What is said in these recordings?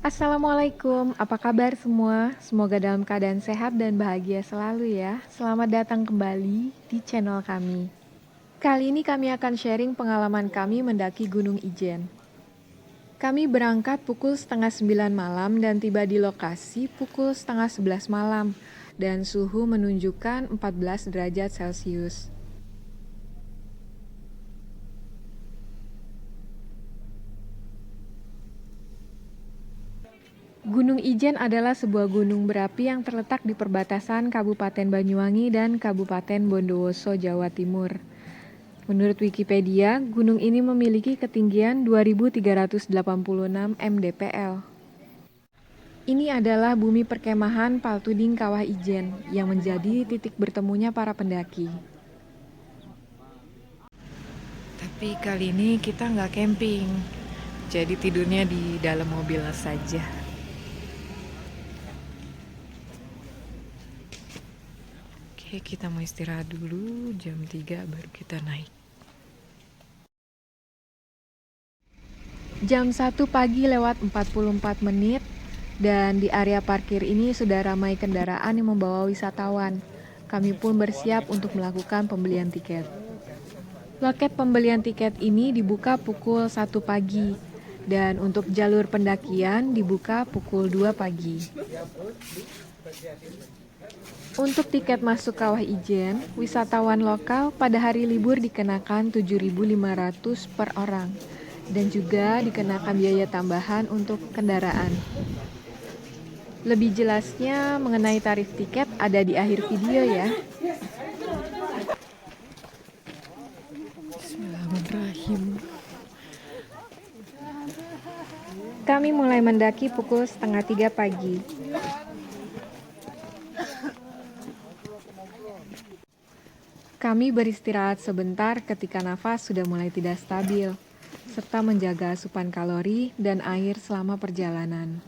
Assalamualaikum, apa kabar semua? Semoga dalam keadaan sehat dan bahagia selalu ya. Selamat datang kembali di channel kami. Kali ini kami akan sharing pengalaman kami mendaki Gunung Ijen. Kami berangkat pukul setengah 9 malam dan tiba di lokasi pukul setengah 11 malam. Dan suhu menunjukkan 14 derajat Celcius. Gunung Ijen adalah sebuah gunung berapi yang terletak di perbatasan Kabupaten Banyuwangi dan Kabupaten Bondowoso, Jawa Timur. Menurut Wikipedia, gunung ini memiliki ketinggian 2.386 mdpl. Ini adalah bumi perkemahan Paltuding Kawah Ijen yang menjadi titik bertemunya para pendaki. Tapi kali ini kita nggak camping, jadi tidurnya di dalam mobil saja. Oke, kita mau istirahat dulu, jam 3 baru kita naik. Jam 1 pagi lewat 44 menit, dan di area parkir ini sudah ramai kendaraan yang membawa wisatawan. Kami pun bersiap untuk melakukan pembelian tiket. Loket pembelian tiket ini dibuka pukul 1 pagi, dan untuk jalur pendakian dibuka pukul 2 pagi. Untuk tiket masuk Kawah Ijen, wisatawan lokal pada hari libur dikenakan 7.500 per orang dan juga dikenakan biaya tambahan untuk kendaraan. Lebih jelasnya mengenai tarif tiket ada di akhir video ya. Bismillahirrahmanirrahim. Kami mulai mendaki pukul setengah 3 pagi. Kami beristirahat sebentar ketika nafas sudah mulai tidak stabil, serta menjaga asupan kalori dan air selama perjalanan.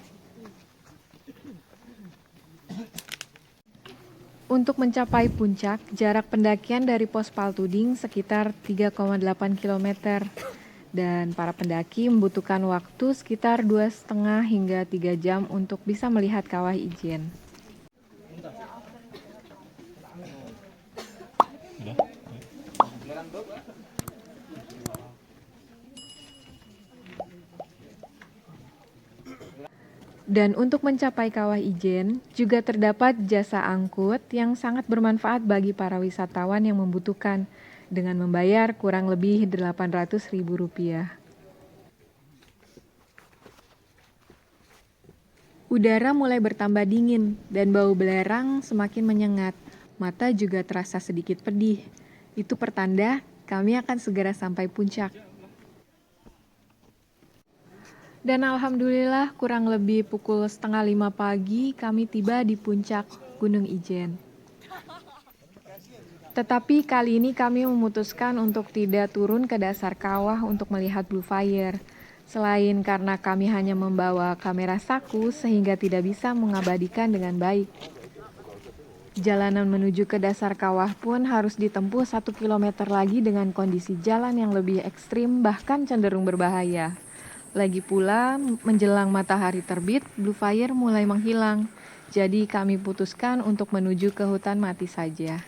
Untuk mencapai puncak, jarak pendakian dari pos Paltuding sekitar 3,8 km, dan para pendaki membutuhkan waktu sekitar 2,5 hingga 3 jam untuk bisa melihat Kawah Ijen. Dan untuk mencapai Kawah Ijen, juga terdapat jasa angkut yang sangat bermanfaat bagi para wisatawan yang membutuhkan, dengan membayar kurang lebih Rp800.000. Udara mulai bertambah dingin dan bau belerang semakin menyengat. Mata juga terasa sedikit pedih. Itu pertanda kami akan segera sampai puncak. Dan alhamdulillah kurang lebih pukul 4:30 pagi kami tiba di puncak Gunung Ijen. Tetapi kali ini kami memutuskan untuk tidak turun ke dasar kawah untuk melihat Blue Fire. Selain karena kami hanya membawa kamera saku sehingga tidak bisa mengabadikan dengan baik. Jalanan menuju ke dasar kawah pun harus ditempuh 1 km lagi dengan kondisi jalan yang lebih ekstrim bahkan cenderung berbahaya. Lagi pula, menjelang matahari terbit, Blue Fire mulai menghilang. Jadi kami putuskan untuk menuju ke hutan mati saja.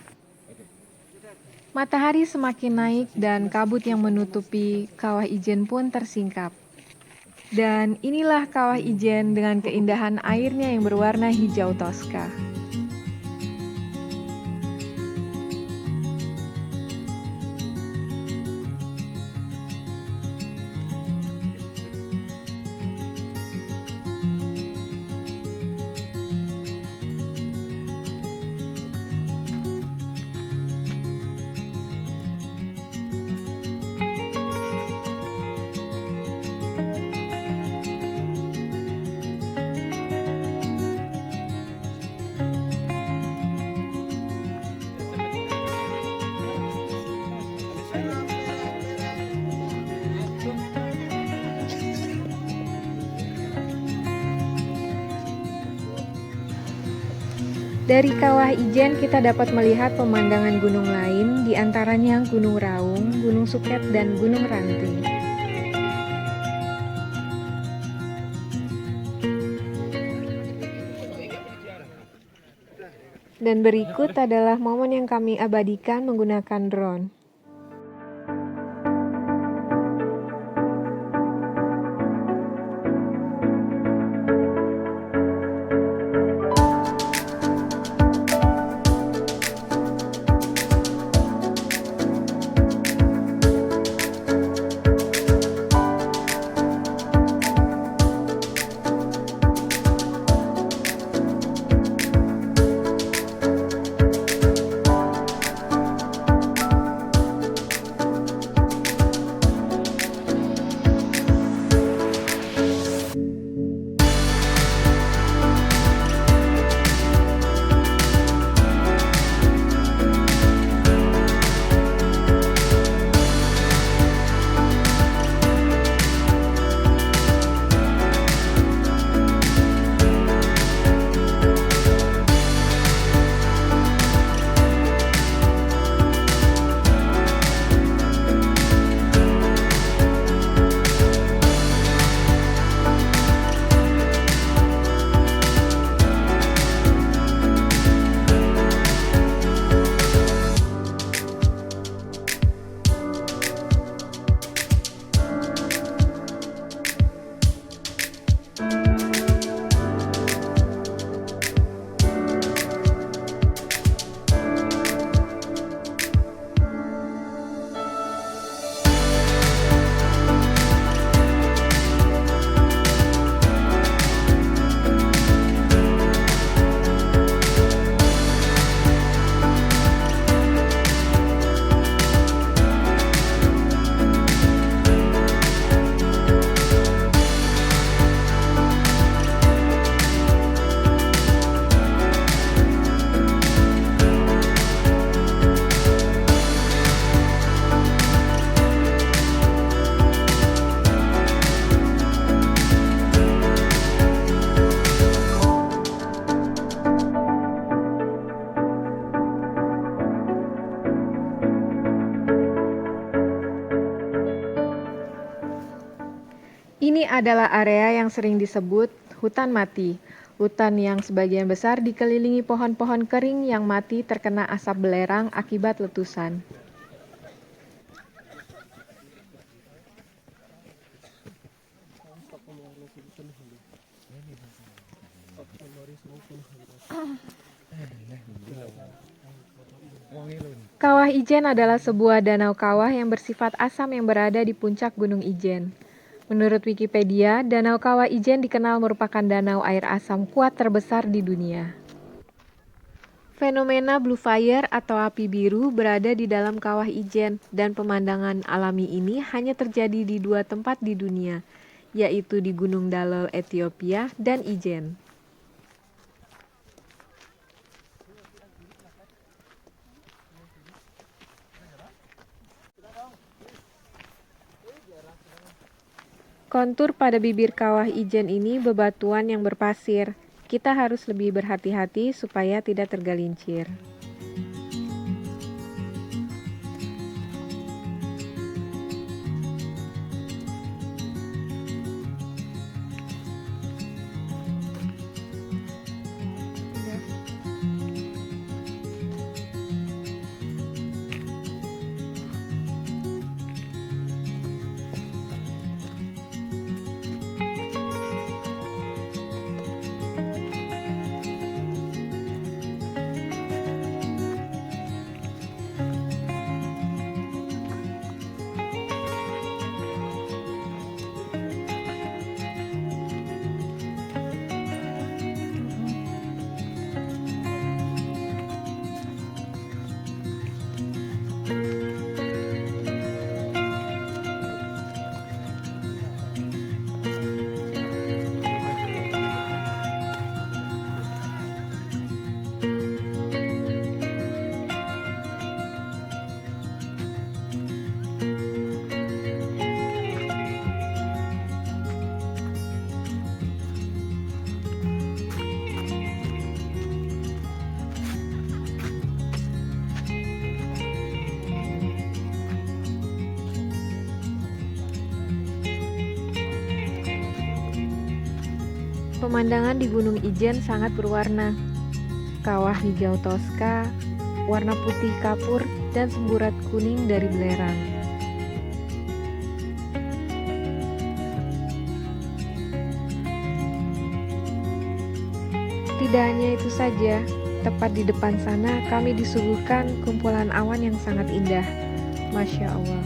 Matahari semakin naik dan kabut yang menutupi Kawah Ijen pun tersingkap. Dan inilah Kawah Ijen dengan keindahan airnya yang berwarna hijau toska. Dari Kawah Ijen kita dapat melihat pemandangan gunung lain, di antaranya Gunung Raung, Gunung Suket, dan Gunung Ranting. Dan berikut adalah momen yang kami abadikan menggunakan drone. Ini adalah area yang sering disebut hutan mati, hutan yang sebagian besar dikelilingi pohon-pohon kering yang mati terkena asap belerang akibat letusan. Kawah Ijen adalah sebuah danau kawah yang bersifat asam yang berada di puncak Gunung Ijen. Menurut Wikipedia, Danau Kawah Ijen dikenal merupakan danau air asam kuat terbesar di dunia. Fenomena blue fire atau api biru berada di dalam Kawah Ijen, dan pemandangan alami ini hanya terjadi di 2 tempat di dunia, yaitu di Gunung Dalol, Ethiopia, dan Ijen. Kontur pada bibir Kawah Ijen ini bebatuan yang berpasir. Kita harus lebih berhati-hati supaya tidak tergelincir. Pemandangan di Gunung Ijen sangat berwarna. Kawah hijau toska, warna putih kapur, dan semburat kuning dari belerang. Tidak hanya itu saja, tepat di depan sana kami disuguhkan kumpulan awan yang sangat indah. Masya Allah.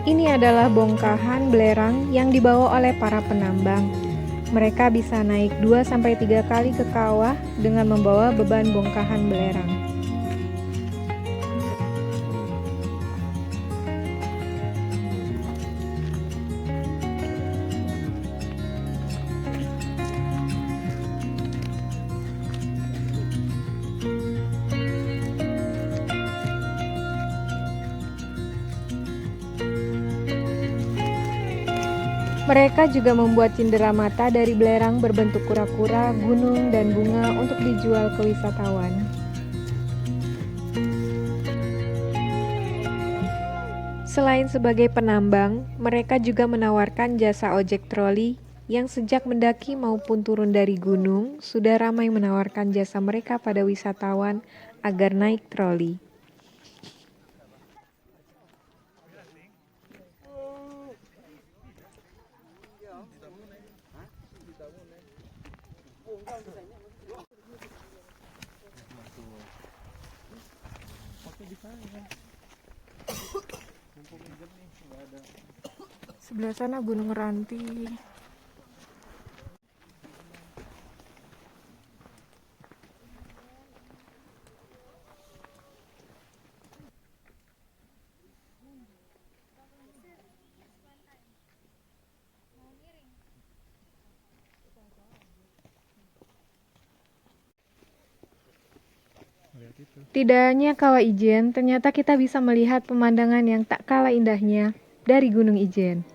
Ini adalah bongkahan belerang yang dibawa oleh para penambang. Mereka bisa naik 2-3 kali ke kawah dengan membawa beban bongkahan belerang. Mereka juga membuat cindera mata dari belerang berbentuk kura-kura, gunung, dan bunga untuk dijual ke wisatawan. Selain sebagai penambang, mereka juga menawarkan jasa ojek troli yang sejak mendaki maupun turun dari gunung sudah ramai menawarkan jasa mereka pada wisatawan agar naik troli. Sebelah sana Gunung Ranti. Tidak hanya Kawah Ijen, ternyata kita bisa melihat pemandangan yang tak kalah indahnya dari Gunung Ijen.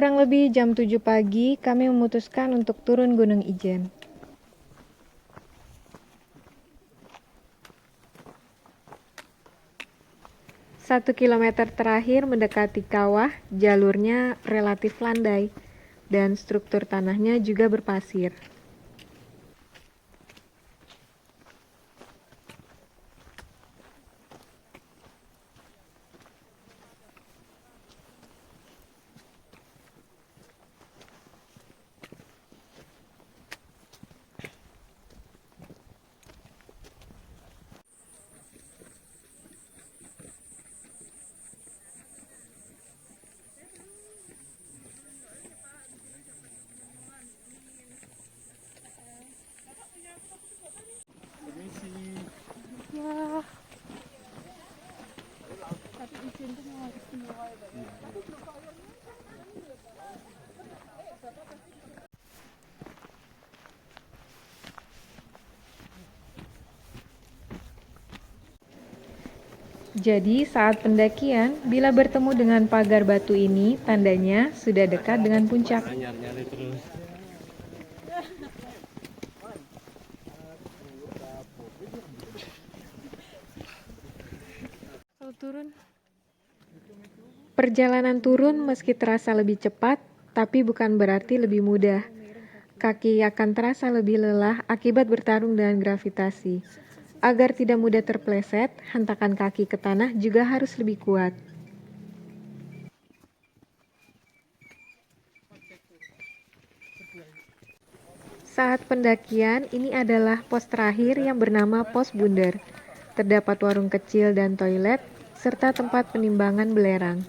Kurang lebih jam 7 pagi, kami memutuskan untuk turun Gunung Ijen. Satu kilometer terakhir mendekati kawah, jalurnya relatif landai, dan struktur tanahnya juga berpasir. Jadi saat pendakian, bila bertemu dengan pagar batu ini, tandanya sudah dekat dengan puncak. Nyari-nyari terus. Perjalanan turun meski terasa lebih cepat, tapi bukan berarti lebih mudah. Kaki akan terasa lebih lelah akibat bertarung dengan gravitasi. Agar tidak mudah terpleset, hentakan kaki ke tanah juga harus lebih kuat. Saat pendakian, ini adalah pos terakhir yang bernama Pos Bunder. Terdapat warung kecil dan toilet, serta tempat penimbangan belerang.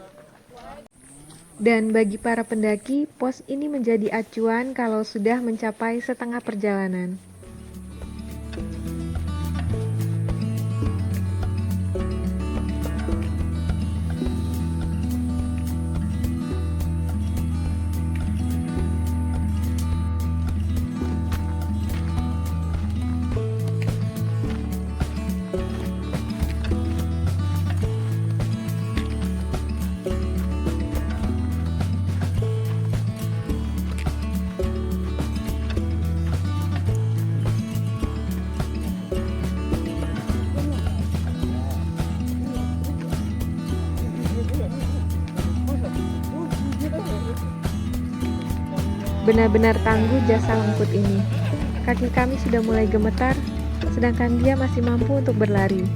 Dan bagi para pendaki, pos ini menjadi acuan kalau sudah mencapai setengah perjalanan. Benar-benar tangguh jasa lengkut ini. Kaki kami sudah mulai gemetar, sedangkan dia masih mampu untuk berlari.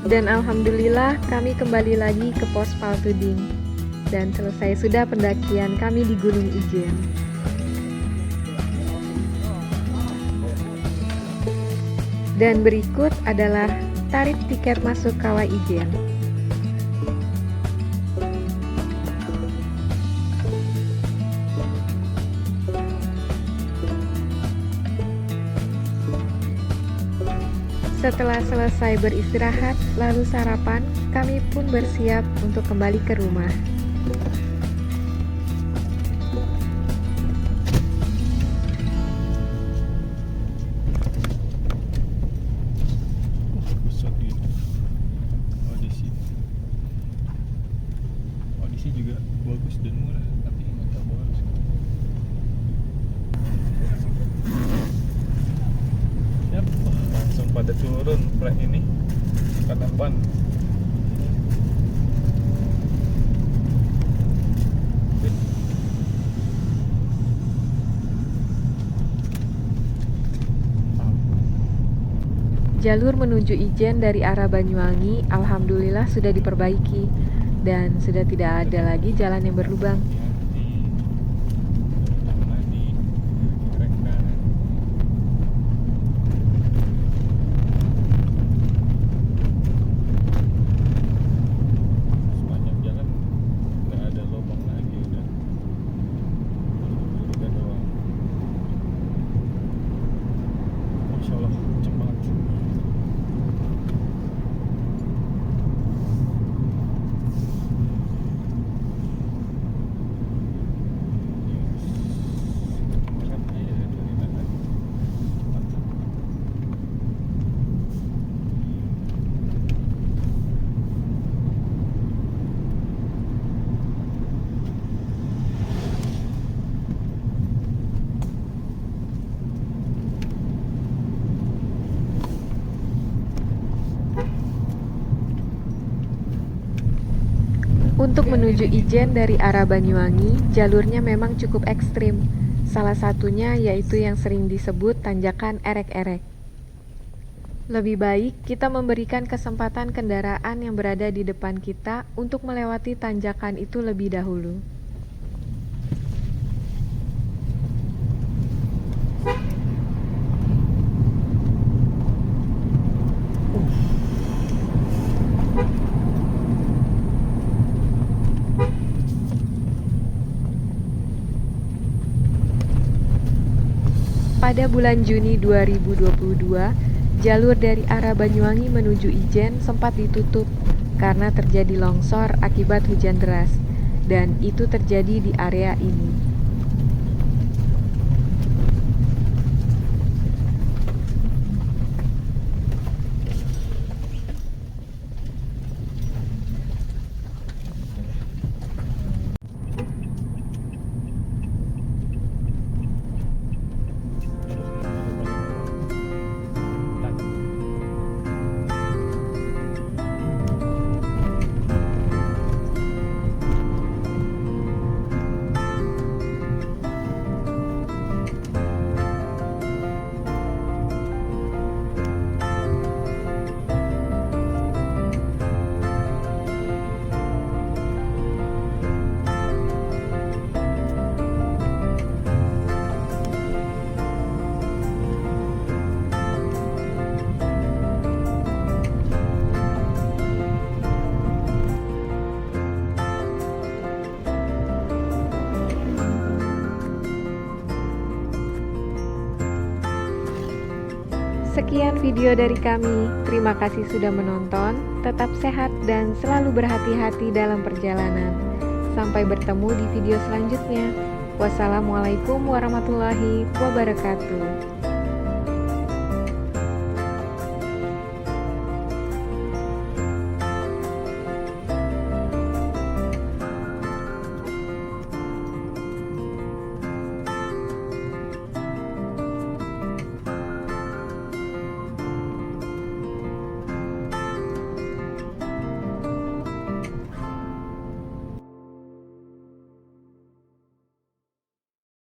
Dan alhamdulillah kami kembali lagi ke pos Paltuding. Dan selesai sudah pendakian kami di Gunung Ijen. Dan berikut adalah tarif tiket masuk Kawah Ijen. Setelah selesai beristirahat, lalu sarapan, kami pun bersiap untuk kembali ke rumah. Audisi juga bagus dan murah, tapi nggak tahu harus. Siap, langsung pada turun flag ini ke depan. Jalur menuju Ijen dari arah Banyuwangi alhamdulillah sudah diperbaiki dan sudah tidak ada lagi jalan yang berlubang. Untuk menuju Ijen dari arah Banyuwangi, jalurnya memang cukup ekstrim. Salah satunya yaitu yang sering disebut tanjakan erek-erek. Lebih baik kita memberikan kesempatan kendaraan yang berada di depan kita untuk melewati tanjakan itu lebih dahulu. Pada bulan Juni 2022, jalur dari arah Banyuwangi menuju Ijen sempat ditutup karena terjadi longsor akibat hujan deras, dan itu terjadi di area ini. Sekian video dari kami. Terima kasih sudah menonton. Tetap sehat dan selalu berhati-hati dalam perjalanan. Sampai bertemu di video selanjutnya. Wassalamualaikum warahmatullahi wabarakatuh.